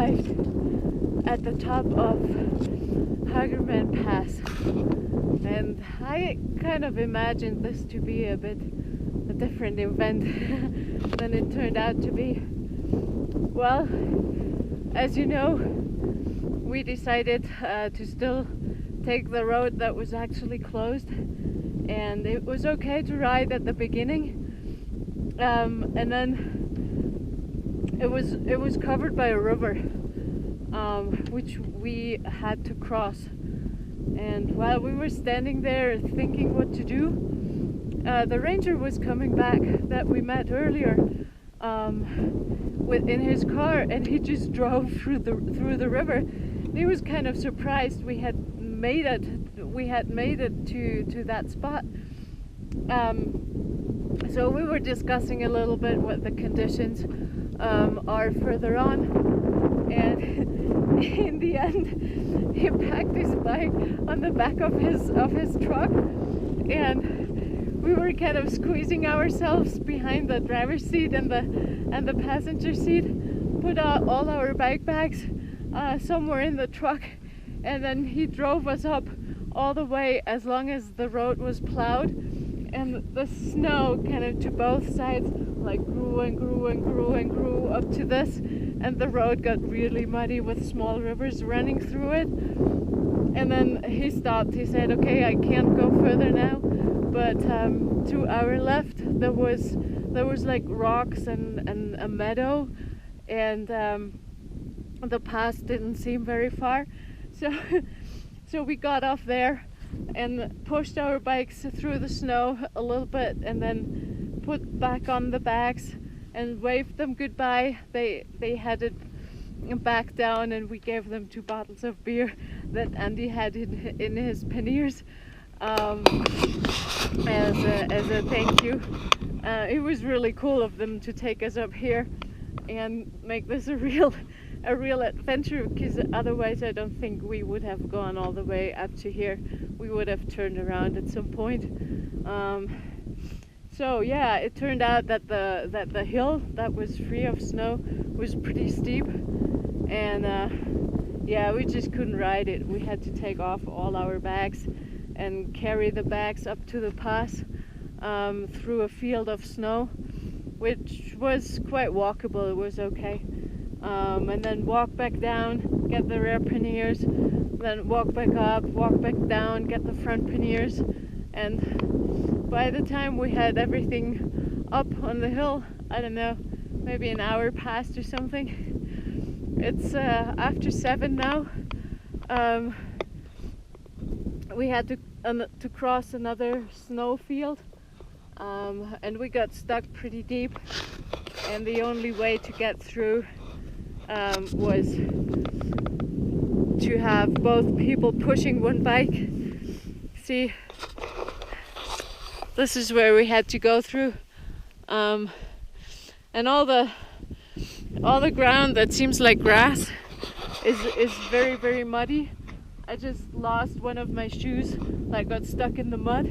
arrived at the top of Hagerman Pass, and I kind of imagined this to be a different event than it turned out to be. Well, as you know, we decided to still take the road that was actually closed, and it was okay to ride at the beginning, and then it was covered by a river, which we had to cross. And while we were standing there thinking what to do, the ranger was coming back that we met earlier in his car, and he just drove through the river. He was kind of surprised we had made it to that spot. So we were discussing a little bit what the conditions are further on, and in the end he packed his bike on the back of his truck, and we were kind of squeezing ourselves behind the driver's seat and the passenger seat, put all our bike bags somewhere in the truck, and then he drove us up all the way as long as the road was plowed, and the snow kind of to both sides like grew and grew and grew and grew up to this, and the road got really muddy with small rivers running through it. And then he stopped. He said, okay, I can't go further now, but to our left there was like rocks and a meadow, and the pass didn't seem very far, so we got off there and pushed our bikes through the snow a little bit, and then put back on the bags and waved them goodbye. They headed back down, and we gave them 2 bottles of beer that Andy had in his panniers as a thank you. It was really cool of them to take us up here and make this a real adventure, because otherwise I don't think we would have gone all the way up to here. We would have turned around at some point. So yeah, it turned out that the hill that was free of snow was pretty steep, and yeah, we just couldn't ride it. We had to take off all our bags and carry the bags up to the pass through a field of snow, which was quite walkable. It was okay. And then walk back down, get the rear panniers, then walk back up, walk back down, get the front panniers, and by the time we had everything up on the hill, I don't know, maybe an hour passed or something. It's after 7 now. We had to cross another snow field, and we got stuck pretty deep, and the only way to get through was to have both people pushing one bike. See, this is where we had to go through, and all the ground that seems like grass is very, very muddy. I just lost one of my shoes, like got stuck in the mud.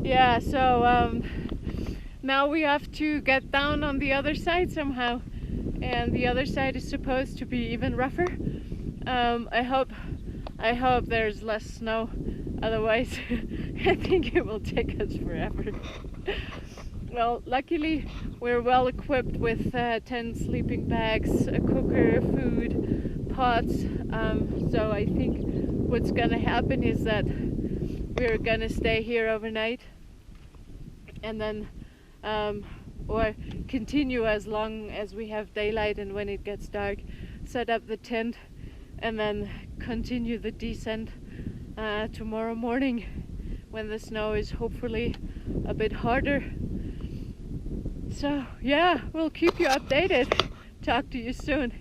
Yeah, so now we have to get down on the other side somehow, and the other side is supposed to be even rougher. I hope there's less snow, otherwise I think it will take us forever. Well, luckily we're well equipped with 10 sleeping bags, a cooker, food, pots, so I think what's gonna happen is that we're gonna stay here overnight, and then or continue as long as we have daylight, and when it gets dark set up the tent, and then continue the descent tomorrow morning when the snow is hopefully a bit harder. So yeah, we'll keep you updated. Talk to you soon.